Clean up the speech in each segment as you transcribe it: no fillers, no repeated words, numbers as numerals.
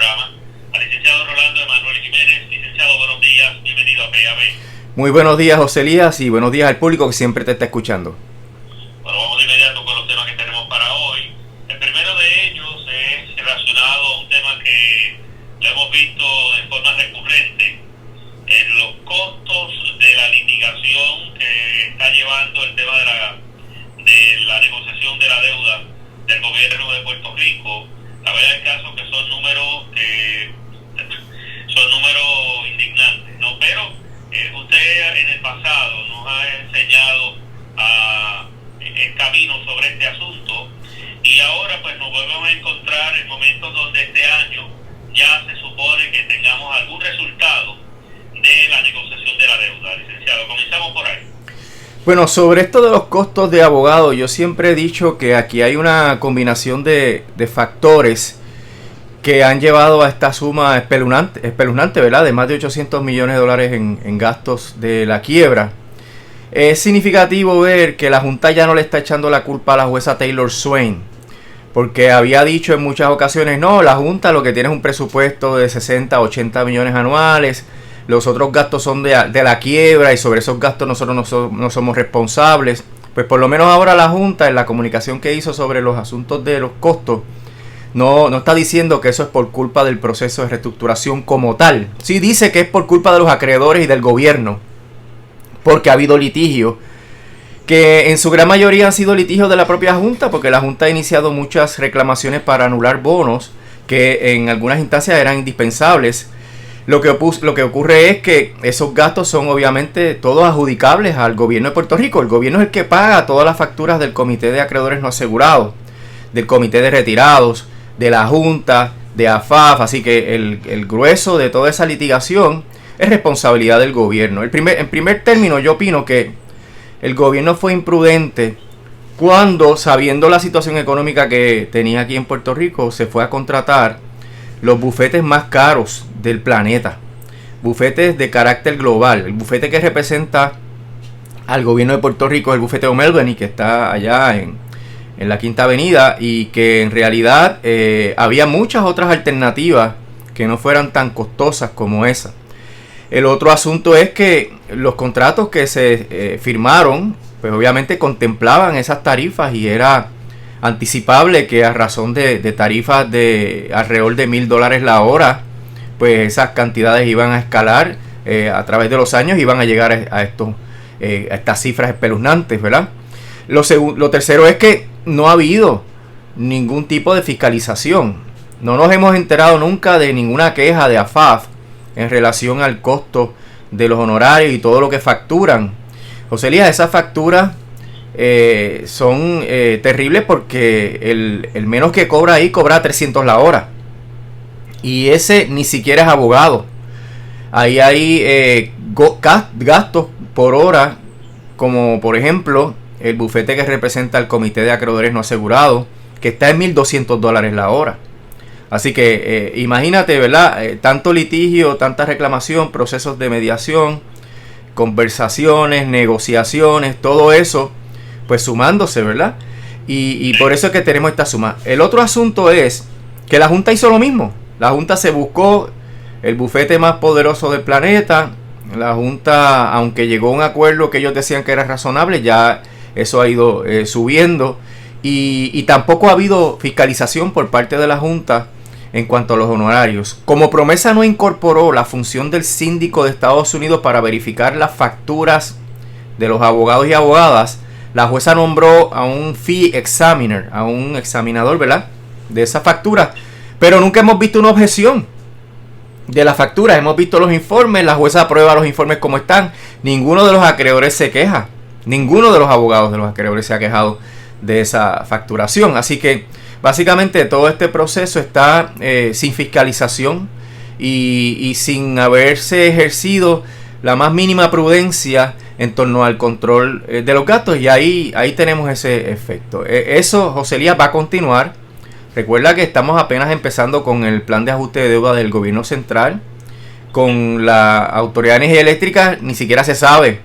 programa, al licenciado Rolando Emanuel Jiménez. Licenciado, buenos días, bienvenido a PAB. Muy buenos días, José Elías, y buenos días al público que siempre te está escuchando. Bueno, vamos de inmediato con los temas que tenemos para hoy. El primero de ellos es relacionado a un tema que lo hemos visto de forma recurrente, en los costos de la litigación que está llevando el tema de la negociación de la deuda del gobierno de Puerto Rico. La verdad del caso que son números indignantes, ¿no? Pero usted en el pasado nos ha enseñado el camino sobre este asunto, y ahora pues nos volvemos a encontrar en momentos donde este año ya se supone que tengamos algún resultado de la negociación de la deuda. Licenciado, comenzamos por ahí. Bueno, sobre esto de los costos de abogado, yo siempre he dicho que aquí hay una combinación de factores que han llevado a esta suma espeluznante, ¿verdad? De más de 800 millones de dólares en gastos de la quiebra. Es significativo ver que la Junta ya no le está echando la culpa a la jueza Taylor Swain, porque había dicho en muchas ocasiones, no, la Junta lo que tiene es un presupuesto de 60, 80 millones anuales, los otros gastos son de la quiebra y sobre esos gastos nosotros no somos responsables. Pues por lo menos ahora la Junta, en la comunicación que hizo sobre los asuntos de los costos, no está diciendo que eso es por culpa del proceso de reestructuración como tal. Sí dice que es por culpa de los acreedores y del gobierno, porque ha habido litigio, que en su gran mayoría han sido litigios de la propia Junta, porque la Junta ha iniciado muchas reclamaciones para anular bonos que en algunas instancias eran indispensables. Lo que ocurre es que esos gastos son obviamente todos adjudicables al gobierno de Puerto Rico. El gobierno es el que paga todas las facturas del Comité de Acreedores No Asegurados, del Comité de Retirados, de la Junta, de AFAF, así que el grueso de toda esa litigación es responsabilidad del gobierno. En primer término, yo opino que el gobierno fue imprudente cuando, sabiendo la situación económica que tenía aquí en Puerto Rico, se fue a contratar los bufetes más caros del planeta, bufetes de carácter global. El bufete que representa al gobierno de Puerto Rico es el bufete O'Melveny, que está allá en la Quinta Avenida, y que en realidad había muchas otras alternativas que no fueran tan costosas como esa. El otro asunto es que los contratos que se firmaron, pues obviamente contemplaban esas tarifas, y era anticipable que a razón de tarifas de alrededor de $1,000 la hora, pues esas cantidades iban a escalar a través de los años, iban a llegar a estas cifras espeluznantes, ¿verdad? Lo tercero es que no ha habido ningún tipo de fiscalización. No nos hemos enterado nunca de ninguna queja de AFAF en relación al costo de los honorarios y todo lo que facturan. José Elías, esas facturas son terribles, porque el menos que cobra ahí cobra 300 la hora, y ese ni siquiera es abogado. Ahí hay gastos por hora, como por ejemplo el bufete que representa el Comité de Acreedores No Asegurados, que está en $1,200 la hora. Así que imagínate, ¿verdad? Tanto litigio, tanta reclamación, procesos de mediación, conversaciones, negociaciones, todo eso pues sumándose, ¿verdad? Y por eso es que tenemos esta suma. El otro asunto es que la Junta hizo lo mismo. La Junta se buscó el bufete más poderoso del planeta. La Junta, aunque llegó a un acuerdo que ellos decían que era razonable, ya eso ha ido subiendo. Y tampoco ha habido fiscalización por parte de la Junta en cuanto a los honorarios. Como promesa no incorporó la función del síndico de Estados Unidos para verificar las facturas de los abogados y abogadas, la jueza nombró a un fee examiner, a un examinador, ¿verdad?, de esa factura. Pero nunca hemos visto una objeción de la factura. Hemos visto los informes, la jueza aprueba los informes como están. Ninguno de los acreedores se queja. Ninguno de los abogados de los acreedores se ha quejado de esa facturación. Así que básicamente todo este proceso está sin fiscalización y sin haberse ejercido la más mínima prudencia en torno al control de los gastos, y ahí tenemos ese efecto. Eso, José Elías, va a continuar. Recuerda que estamos apenas empezando con el plan de ajuste de deuda del gobierno central. Con la Autoridad de Energía Eléctrica ni siquiera se sabe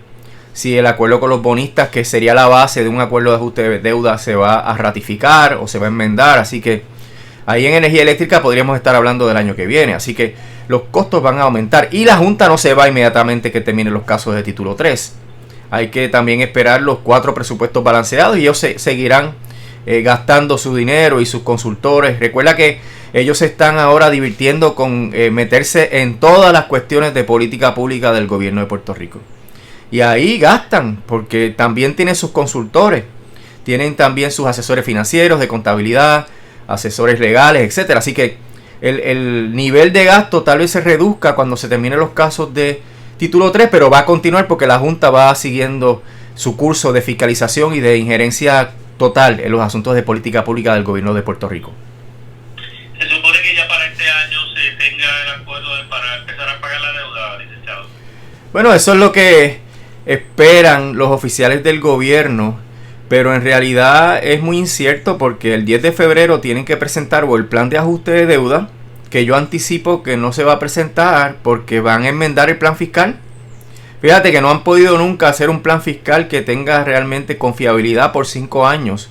si el acuerdo con los bonistas, que sería la base de un acuerdo de ajuste de deuda, se va a ratificar o se va a enmendar. Así que Ahí en energía eléctrica podríamos estar hablando del año que viene, así que los costos van a aumentar. Y la Junta no se va inmediatamente que terminen los casos de título 3. Hay que también esperar los 4 presupuestos balanceados y ellos seguirán gastando su dinero y sus consultores. Recuerda que ellos se están ahora divirtiendo con meterse en todas las cuestiones de política pública del gobierno de Puerto Rico. Y ahí gastan, porque también tienen sus consultores, tienen también sus asesores financieros, de contabilidad, asesores legales, etcétera. Así que el nivel de gasto tal vez se reduzca cuando se terminen los casos de título 3, pero va a continuar porque la Junta va siguiendo su curso de fiscalización y de injerencia total en los asuntos de política pública del gobierno de Puerto Rico. Se supone que ya para este año se tenga el acuerdo para empezar a pagar la deuda, licenciado. Bueno, eso es lo que esperan los oficiales del gobierno, pero en realidad es muy incierto porque el 10 de febrero tienen que presentar o el plan de ajuste de deuda, que yo anticipo que no se va a presentar porque van a enmendar el plan fiscal. Fíjate que no han podido nunca hacer un plan fiscal que tenga realmente confiabilidad por 5 años.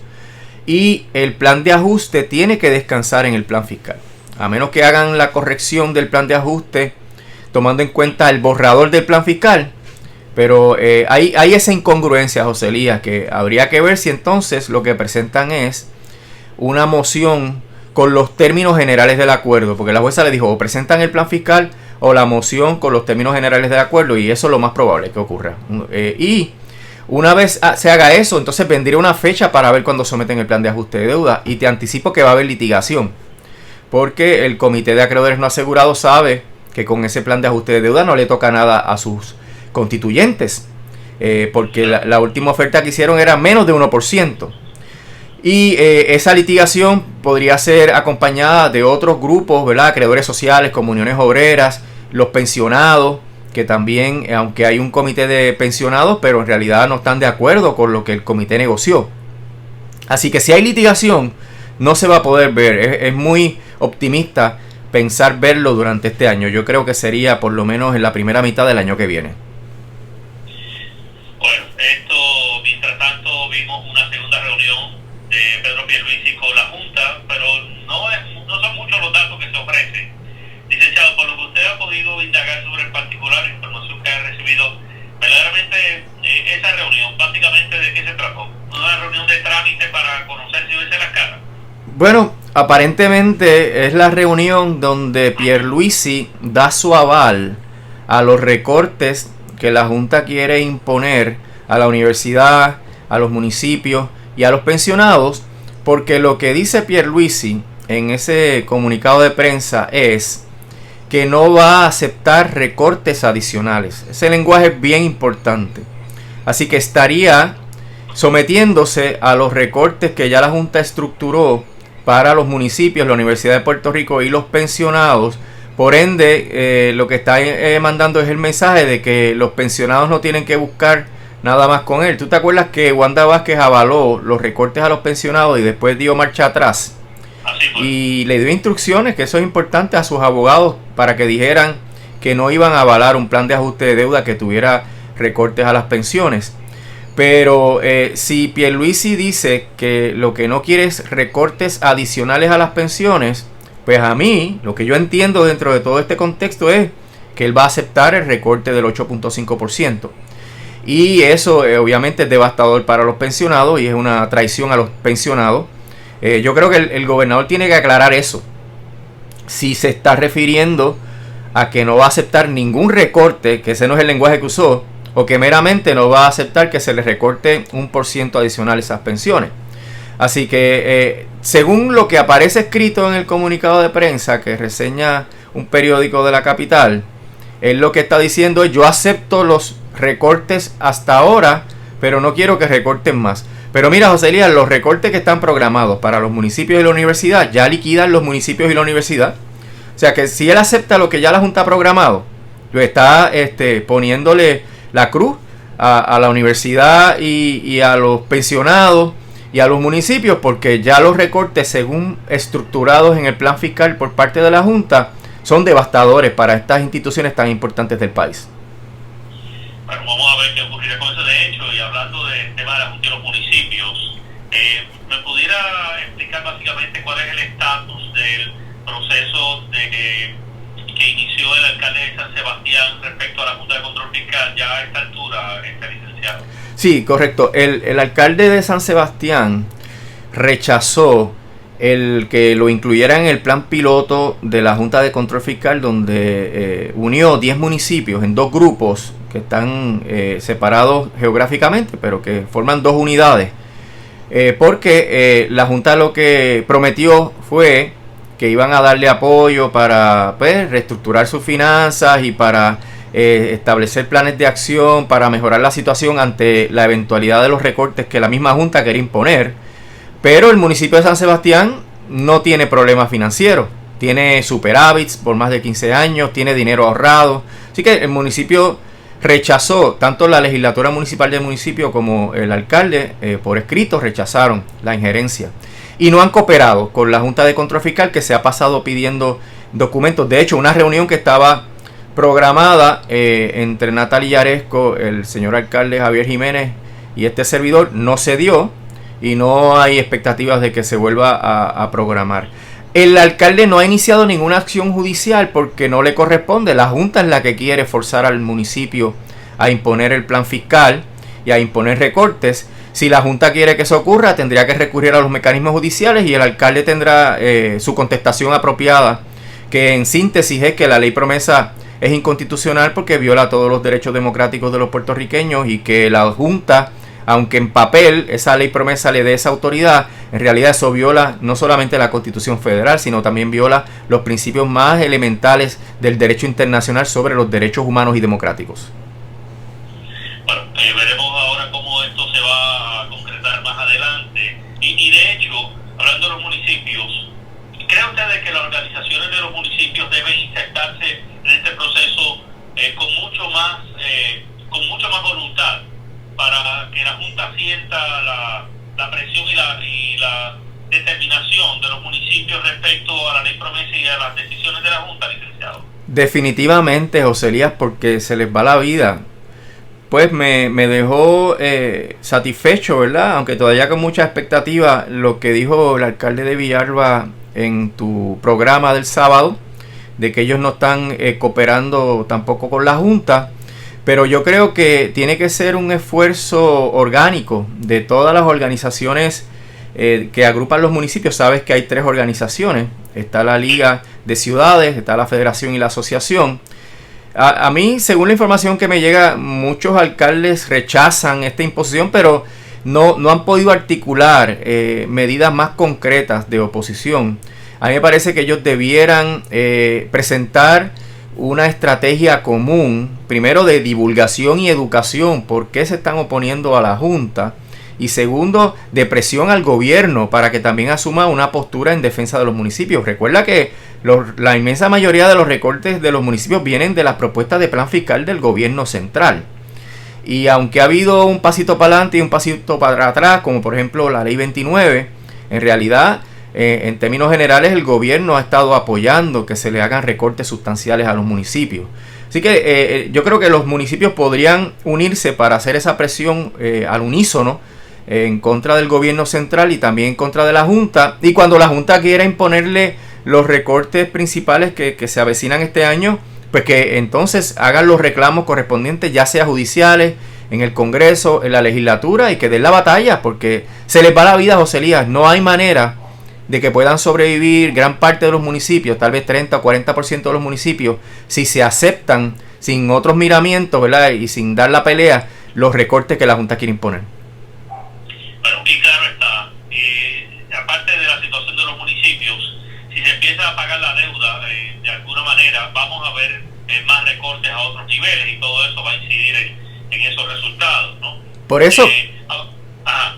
Y el plan de ajuste tiene que descansar en el plan fiscal. A menos que hagan la corrección del plan de ajuste tomando en cuenta el borrador del plan fiscal. Pero hay esa incongruencia, José Elías, que habría que ver si entonces lo que presentan es una moción con los términos generales del acuerdo. Porque la jueza le dijo, o presentan el plan fiscal o la moción con los términos generales del acuerdo. Y eso es lo más probable que ocurra. Y una vez se haga eso, entonces vendría una fecha para ver cuándo someten el plan de ajuste de deuda. Y te anticipo que va a haber litigación. Porque el Comité de Acreedores No Asegurados sabe que con ese plan de ajuste de deuda no le toca nada a sus constituyentes, porque la última oferta que hicieron era menos de 1%. Y esa litigación podría ser acompañada de otros grupos, ¿verdad? Acreedores sociales, comuniones obreras, los pensionados, que también, aunque hay un comité de pensionados, pero en realidad no están de acuerdo con lo que el comité negoció. Así que si hay litigación, no se va a poder ver. Es muy optimista pensar verlo durante este año. Yo creo que sería por lo menos en la primera mitad del año que viene. Bueno, esto, mientras tanto, vimos una segunda reunión de Pedro Pierluisi con la Junta, pero no son muchos los datos que se ofrecen. Licenciado, por lo que usted ha podido indagar sobre el particular, información que ha recibido, verdaderamente esa reunión, básicamente, ¿de qué se trató? ¿Una reunión de trámite para conocerse y verse las caras? Bueno, aparentemente es la reunión donde Pierluisi da su aval a los recortes que la Junta quiere imponer a la universidad, a los municipios y a los pensionados, porque lo que dice Pierluisi en ese comunicado de prensa es que no va a aceptar recortes adicionales. Ese lenguaje es bien importante. Así que estaría sometiéndose a los recortes que ya la Junta estructuró para los municipios, la Universidad de Puerto Rico y los pensionados. Por ende, lo que está mandando es el mensaje de que los pensionados no tienen que buscar nada más con él. ¿Tú te acuerdas que Wanda Vázquez avaló los recortes a los pensionados y después dio marcha atrás? Y le dio instrucciones, que eso es importante, a sus abogados para que dijeran que no iban a avalar un plan de ajuste de deuda que tuviera recortes a las pensiones. Pero si Pierluisi dice que lo que no quiere es recortes adicionales a las pensiones, pues a mí, lo que yo entiendo dentro de todo este contexto es que él va a aceptar el recorte del 8.5%. Y eso obviamente es devastador para los pensionados y es una traición a los pensionados. Yo creo que el gobernador tiene que aclarar eso. Si se está refiriendo a que no va a aceptar ningún recorte, que ese no es el lenguaje que usó, o que meramente no va a aceptar que se le recorte 1% adicional a esas pensiones. Así que, según lo que aparece escrito en el comunicado de prensa que reseña un periódico de la capital, él lo que está diciendo es: yo acepto los recortes hasta ahora, pero no quiero que recorten más. Pero mira, José Elías, los recortes que están programados para los municipios y la universidad, ya liquidan los municipios y la universidad. O sea que si él acepta lo que ya la Junta ha programado, pues está poniéndole la cruz a la universidad y a los pensionados y a los municipios, porque ya los recortes, según estructurados en el plan fiscal por parte de la Junta, son devastadores para estas instituciones tan importantes del país. Bueno, vamos a ver qué ocurrirá con eso. De hecho, y hablando del tema de la Junta y los municipios, ¿me pudiera explicar básicamente cuál es el estatus del proceso que inició el alcalde de San Sebastián respecto a la Junta de Control Fiscal ya a esta altura, licenciado? Sí, correcto. El alcalde de San Sebastián rechazó el que lo incluyera en el plan piloto de la Junta de Control Fiscal, donde unió 10 municipios en 2 grupos que están separados geográficamente, pero que forman 2 unidades, porque la Junta lo que prometió fue que iban a darle apoyo para, pues, reestructurar sus finanzas y para establecer planes de acción para mejorar la situación ante la eventualidad de los recortes que la misma Junta quería imponer. Pero el municipio de San Sebastián no tiene problemas financieros, tiene superávits por más de 15 años, tiene dinero ahorrado. Así que el municipio rechazó, tanto la legislatura municipal del municipio como el alcalde por escrito rechazaron la injerencia. Y no han cooperado con la Junta de Control Fiscal, que se ha pasado pidiendo documentos. De hecho, una reunión que estaba programada entre Natalie Yaresco, el señor alcalde Javier Jiménez y este servidor no se dio. Y no hay expectativas de que se vuelva a programar. El alcalde no ha iniciado ninguna acción judicial porque no le corresponde. La Junta es la que quiere forzar al municipio a imponer el plan fiscal y a imponer recortes. Si la Junta quiere que eso ocurra, tendría que recurrir a los mecanismos judiciales y el alcalde tendrá su contestación apropiada, que en síntesis es que la ley promesa es inconstitucional porque viola todos los derechos democráticos de los puertorriqueños y que la Junta, aunque en papel esa ley promesa le dé esa autoridad, en realidad eso viola no solamente la Constitución Federal, sino también viola los principios más elementales del derecho internacional sobre los derechos humanos y democráticos. Bueno, veremos ahora cómo esto se va a concretar más adelante. Y de hecho, hablando de los municipios, ¿creen ustedes que las organizaciones de los municipios deben insertarse en este proceso con mucho más voluntad, para que la Junta sienta la presión y la determinación de los municipios respecto a la ley promesa y a las decisiones de la Junta, licenciado? Definitivamente, José Elías, porque se les va la vida. Pues me dejó satisfecho, ¿verdad? Aunque todavía con mucha expectativa, lo que dijo el alcalde de Villalba en tu programa del sábado, de que ellos no están cooperando tampoco con la Junta. Pero yo creo que tiene que ser un esfuerzo orgánico de todas las organizaciones que agrupan los municipios. Sabes que hay 3 organizaciones. Está la Liga de Ciudades, está la Federación y la Asociación. A mí, según la información que me llega, muchos alcaldes rechazan esta imposición, pero no han podido articular medidas más concretas de oposición. A mí me parece que ellos debieran presentar una estrategia común, primero de divulgación y educación, por qué se están oponiendo a la Junta, y segundo, de presión al gobierno para que también asuma una postura en defensa de los municipios. Recuerda que la inmensa mayoría de los recortes de los municipios vienen de las propuestas de plan fiscal del gobierno central. Y aunque ha habido un pasito para adelante y un pasito para atrás, como por ejemplo la ley 29, en realidad en términos generales el gobierno ha estado apoyando que se le hagan recortes sustanciales a los municipios. Así que yo creo que los municipios podrían unirse para hacer esa presión al unísono en contra del gobierno central y también en contra de la Junta. Y cuando la Junta quiera imponerle los recortes principales que se avecinan este año, pues que entonces hagan los reclamos correspondientes, ya sea judiciales, en el Congreso, en la legislatura, y que den la batalla, porque se les va la vida, José Elías. No hay manera de que puedan sobrevivir gran parte de los municipios, tal vez 30 o 40% de los municipios, si se aceptan sin otros miramientos, ¿verdad? Y sin dar la pelea, los recortes que la Junta quiere imponer. Bueno, y claro está, aparte de la situación de los municipios, si se empieza a pagar la deuda de alguna manera, vamos a ver más recortes a otros niveles, y todo eso va a incidir en esos resultados, ¿no? Por eso,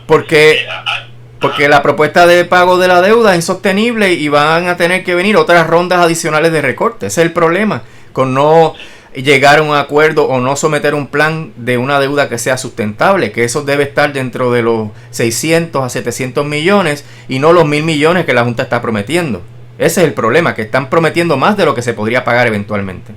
porque la propuesta de pago de la deuda es insostenible y van a tener que venir otras rondas adicionales de recortes. Ese es el problema, con no llegar a un acuerdo o no someter un plan de una deuda que sea sustentable, que eso debe estar dentro de los 600 a 700 millones y no los 1.000 millones que la Junta está prometiendo. Ese es el problema, que están prometiendo más de lo que se podría pagar eventualmente.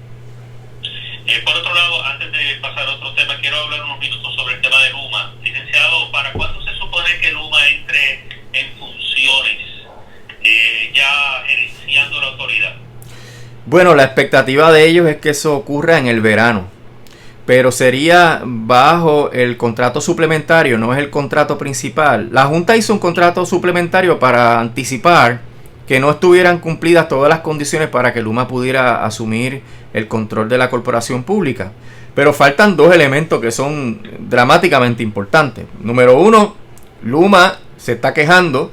Por otro lado, antes de pasar a otro tema, quiero hablar unos minutos sobre el tema de Luma. Licenciado, ¿para cuándo se supone que Luma entre en funciones? ya iniciando la autoridad? Bueno, la expectativa de ellos es que eso ocurra en el verano, pero sería bajo el contrato suplementario, no es el contrato principal. La Junta hizo un contrato suplementario para anticipar que no estuvieran cumplidas todas las condiciones para que Luma pudiera asumir el control de la corporación pública. Pero faltan dos elementos que son dramáticamente importantes. Número uno, Luma se está quejando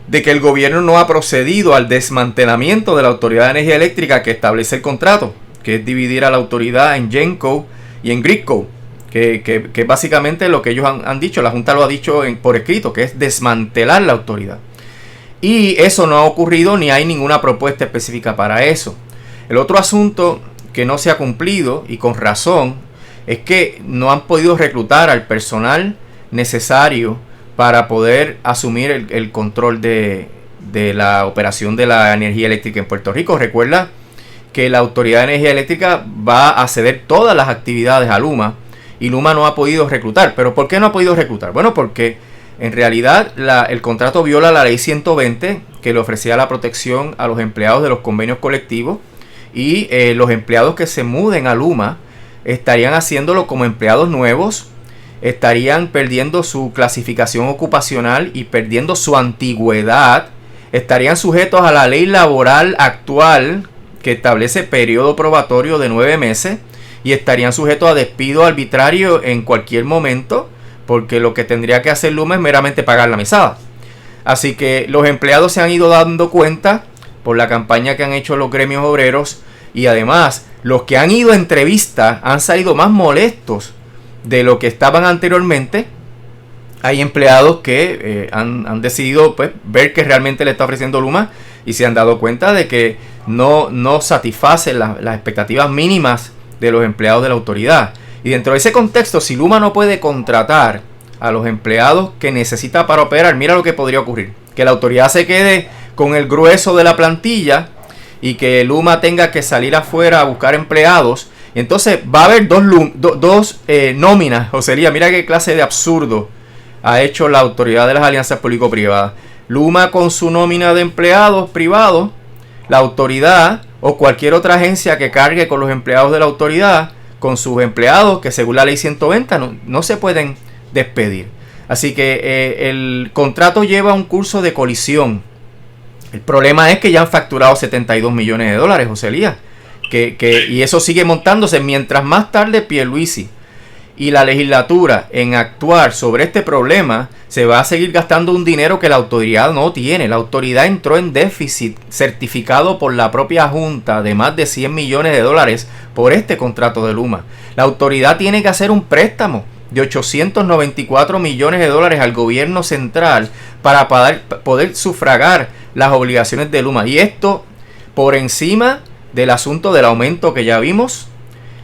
de que el gobierno no ha procedido al desmantelamiento de la Autoridad de Energía Eléctrica que establece el contrato, que es dividir a la autoridad en GenCo y en GridCo, que es básicamente lo que ellos han dicho, la Junta lo ha dicho por escrito, que es desmantelar la autoridad. Y eso no ha ocurrido ni hay ninguna propuesta específica para eso. El otro asunto que no se ha cumplido, y con razón, es que no han podido reclutar al personal necesario para poder asumir el control de la operación de la energía eléctrica en Puerto Rico. Recuerda que la Autoridad de Energía Eléctrica va a ceder todas las actividades a Luma y Luma no ha podido reclutar. ¿Pero por qué no ha podido reclutar? Bueno, porque en realidad el contrato viola la ley 120 que le ofrecía la protección a los empleados de los convenios colectivos y los empleados que se muden a Luma estarían haciéndolo como empleados nuevos, estarían perdiendo su clasificación ocupacional y perdiendo su antigüedad, estarían sujetos a la ley laboral actual que establece periodo probatorio de 9 meses y estarían sujetos a despido arbitrario en cualquier momento, porque lo que tendría que hacer Luma es meramente pagar la mesada. Así que los empleados se han ido dando cuenta por la campaña que han hecho los gremios obreros y además los que han ido a entrevistas han salido más molestos de lo que estaban anteriormente. Hay empleados que han decidido pues, ver que realmente le está ofreciendo Luma y se han dado cuenta de que no satisface las expectativas mínimas de los empleados de la autoridad. Y dentro de ese contexto, si Luma no puede contratar a los empleados que necesita para operar, mira lo que podría ocurrir. Que la autoridad se quede con el grueso de la plantilla y que Luma tenga que salir afuera a buscar empleados. Y entonces va a haber dos nóminas. Joselía, mira qué clase de absurdo ha hecho la autoridad de las alianzas público-privadas. Luma con su nómina de empleados privados, la autoridad o cualquier otra agencia que cargue con los empleados de la autoridad, con sus empleados que según la ley 120 no se pueden despedir. Así que el contrato lleva un curso de colisión. El problema es que ya han facturado 72 millones de dólares, Joselía. Y eso sigue montándose mientras más tarde Pierluisi y la legislatura en actuar sobre este problema se va a seguir gastando un dinero que la autoridad no tiene. La autoridad entró en déficit certificado por la propia Junta de más de 100 millones de dólares por este contrato de Luma. La autoridad tiene que hacer un préstamo de 894 millones de dólares al gobierno central para poder sufragar las obligaciones de Luma. Y esto por encima del asunto del aumento que ya vimos,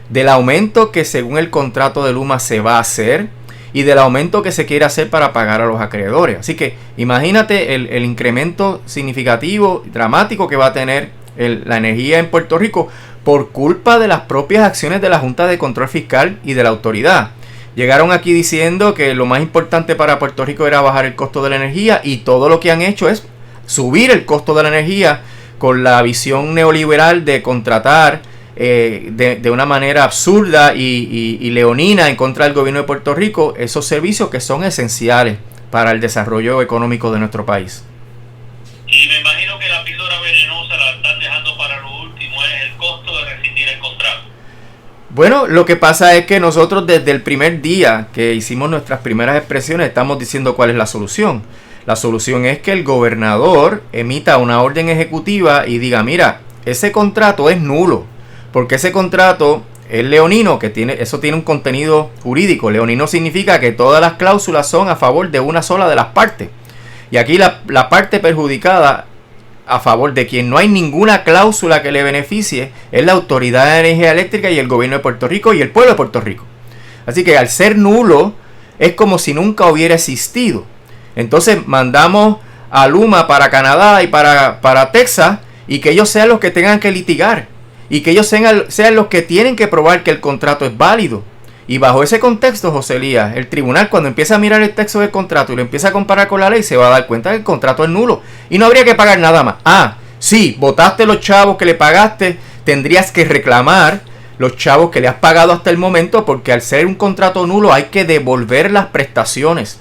del aumento que según el contrato de Luma se va a hacer y del aumento que se quiere hacer para pagar a los acreedores. Así que imagínate el incremento significativo, dramático que va a tener la energía en Puerto Rico por culpa de las propias acciones de la Junta de Control Fiscal y de la autoridad. Llegaron aquí diciendo que lo más importante para Puerto Rico era bajar el costo de la energía y todo lo que han hecho es subir el costo de la energía con la visión neoliberal de contratar de una manera absurda y leonina en contra del gobierno de Puerto Rico esos servicios que son esenciales para el desarrollo económico de nuestro país. Y me imagino que la píldora venenosa la están dejando para lo último, es el costo de rescindir el contrato. Bueno, lo que pasa es que nosotros desde el primer día que hicimos nuestras primeras expresiones estamos diciendo cuál es la solución. La solución es que el gobernador emita una orden ejecutiva y diga, mira, ese contrato es nulo, porque ese contrato es leonino, eso tiene un contenido jurídico. Leonino significa que todas las cláusulas son a favor de una sola de las partes. Y aquí la parte perjudicada, a favor de quien no hay ninguna cláusula que le beneficie, es la Autoridad de Energía Eléctrica y el gobierno de Puerto Rico y el pueblo de Puerto Rico. Así que al ser nulo, es como si nunca hubiera existido. Entonces mandamos a Luma para Canadá y para Texas y que ellos sean los que tengan que litigar y que ellos sean los que tienen que probar que el contrato es válido. Y bajo ese contexto, José Elías, el tribunal cuando empieza a mirar el texto del contrato y lo empieza a comparar con la ley, se va a dar cuenta que el contrato es nulo y no habría que pagar nada más. Sí, votaste los chavos que le pagaste, tendrías que reclamar los chavos que le has pagado hasta el momento, porque al ser un contrato nulo hay que devolver las prestaciones.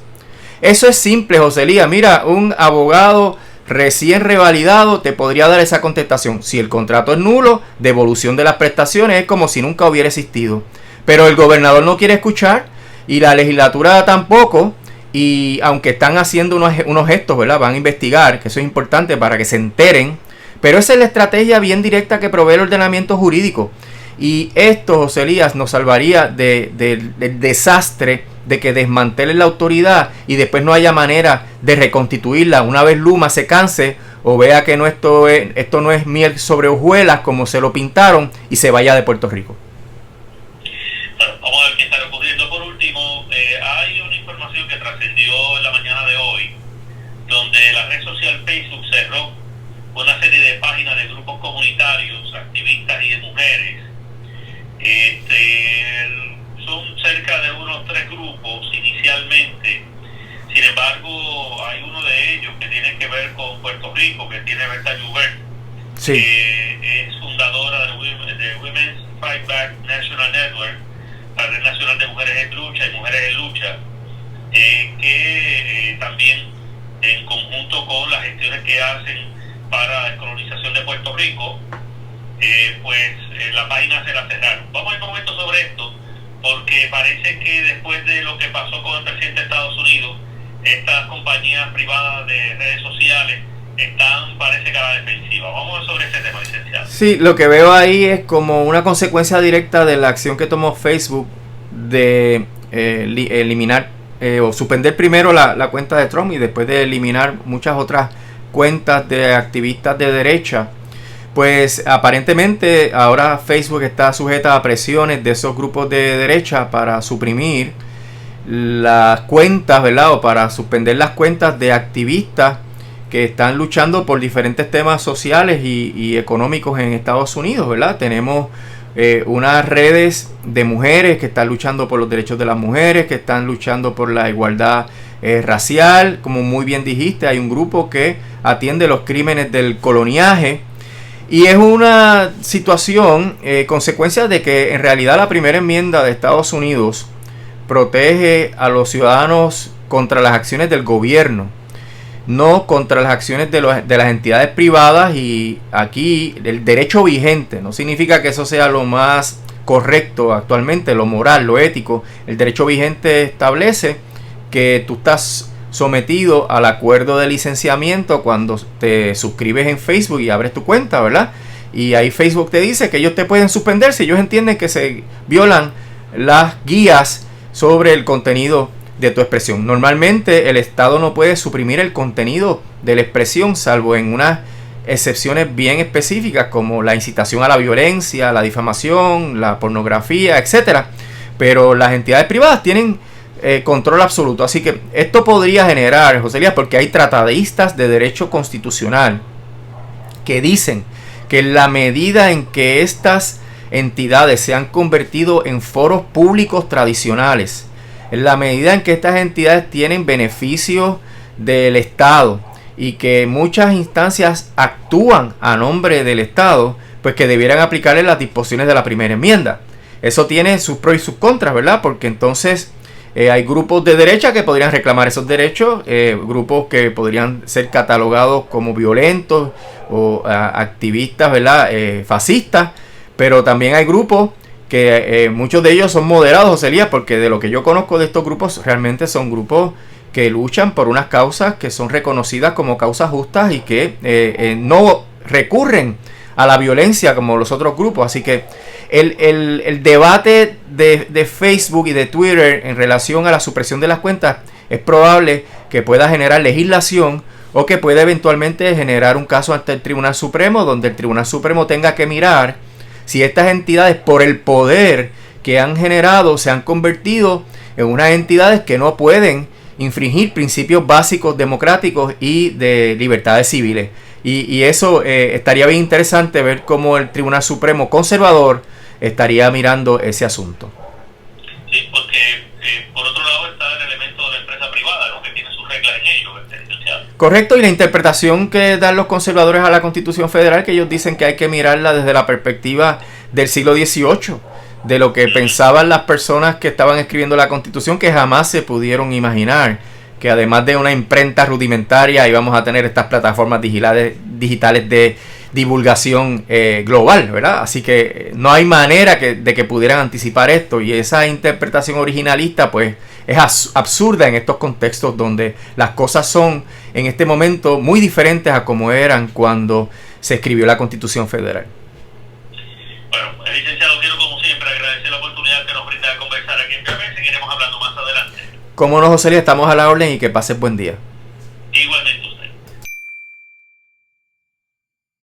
Eso es simple, José Elías. Mira, un abogado recién revalidado te podría dar esa contestación. Si el contrato es nulo, devolución de las prestaciones, es como si nunca hubiera existido. Pero el gobernador no quiere escuchar y la legislatura tampoco. Y aunque están haciendo unos gestos, ¿verdad? Van a investigar, que eso es importante para que se enteren. Pero esa es la estrategia bien directa que provee el ordenamiento jurídico. Y esto, José Elías, nos salvaría del desastre de que desmantelen la autoridad y después no haya manera de reconstituirla una vez Luma se canse o vea que esto no es miel sobre hojuelas como se lo pintaron y se vaya de Puerto Rico. Bueno, vamos a ver qué está ocurriendo. Por último, hay una información que trascendió en la mañana de hoy, donde la red social Facebook cerró una serie de páginas de grupos comunitarios, activistas y de mujeres. Son cerca de unos 3 grupos inicialmente. Sin embargo, hay uno de ellos que tiene que ver con Puerto Rico, que tiene Berta Joubert, sí, que es fundadora de Women's Fight Back National Network, la Red Nacional de Mujeres en Lucha y Mujeres en Lucha, que también en conjunto con las gestiones que hacen para la colonización de Puerto Rico, la página se la cerraron. Vamos a ir un momento sobre esto, porque parece que después de lo que pasó con el presidente de Estados Unidos, estas compañías privadas de redes sociales parece que a la defensiva. Vamos a ver sobre ese tema, licenciado. Sí, lo que veo ahí es como una consecuencia directa de la acción que tomó Facebook de eliminar o suspender primero la cuenta de Trump y después de eliminar muchas otras cuentas de activistas de derecha. Pues aparentemente ahora Facebook está sujeta a presiones de esos grupos de derecha para suprimir las cuentas, ¿verdad? O para suspender las cuentas de activistas que están luchando por diferentes temas sociales y económicos en Estados Unidos, ¿verdad? Tenemos unas redes de mujeres que están luchando por los derechos de las mujeres, que están luchando por la igualdad racial. Como muy bien dijiste, hay un grupo que atiende los crímenes del coloniaje. Y es una situación, consecuencia de que en realidad la primera enmienda de Estados Unidos protege a los ciudadanos contra las acciones del gobierno, no contra las acciones de las entidades privadas. Y aquí el derecho vigente no significa que eso sea lo más correcto actualmente, lo moral, lo ético. El derecho vigente establece que tú estás sometido al acuerdo de licenciamiento cuando te suscribes en Facebook y abres tu cuenta, ¿verdad? Y ahí Facebook te dice que ellos te pueden suspender si ellos entienden que se violan las guías sobre el contenido de tu expresión. Normalmente el Estado no puede suprimir el contenido de la expresión, salvo en unas excepciones bien específicas como la incitación a la violencia, la difamación, la pornografía, etcétera. Pero las entidades privadas tienen control absoluto. Así que esto podría generar, José Elías, porque hay tratadistas de derecho constitucional que dicen que en la medida en que estas entidades se han convertido en foros públicos tradicionales, en la medida en que estas entidades tienen beneficios del Estado y que muchas instancias actúan a nombre del Estado, pues que debieran aplicarle las disposiciones de la primera enmienda. Eso tiene sus pros y sus contras, ¿verdad? Porque entonces hay grupos de derecha que podrían reclamar esos derechos, grupos que podrían ser catalogados como violentos o activistas, ¿verdad? Fascistas, pero también hay grupos que muchos de ellos son moderados, José Elías, porque de lo que yo conozco de estos grupos, realmente son grupos que luchan por unas causas que son reconocidas como causas justas y que no recurren a la violencia como los otros grupos. Así que el debate de Facebook y de Twitter en relación a la supresión de las cuentas es probable que pueda generar legislación o que pueda eventualmente generar un caso ante el Tribunal Supremo, donde el Tribunal Supremo tenga que mirar si estas entidades, por el poder que han generado, se han convertido en unas entidades que no pueden infringir principios básicos democráticos y de libertades civiles. Y eso estaría bien interesante ver cómo el Tribunal Supremo conservador estaría mirando ese asunto. Sí, porque por otro lado está el elemento de la empresa privada, ¿no? Que tiene sus reglas en ello, licenciado. Correcto, y la interpretación que dan los conservadores a la Constitución Federal, que ellos dicen que hay que mirarla desde la perspectiva del siglo XVIII, de lo que pensaban las personas que estaban escribiendo la Constitución, que jamás se pudieron imaginar que además de una imprenta rudimentaria íbamos a tener estas plataformas digitales de divulgación global, ¿verdad? Así que no hay manera de que pudieran anticipar esto, y esa interpretación originalista pues es absurda en estos contextos donde las cosas son en este momento muy diferentes a como eran cuando se escribió la Constitución Federal. Bueno, licenciado, quiero como siempre agradecer la oportunidad que nos brinda de conversar aquí en PAB. Seguiremos hablando más adelante. Como no, José Luis, estamos a la orden y que pases buen día.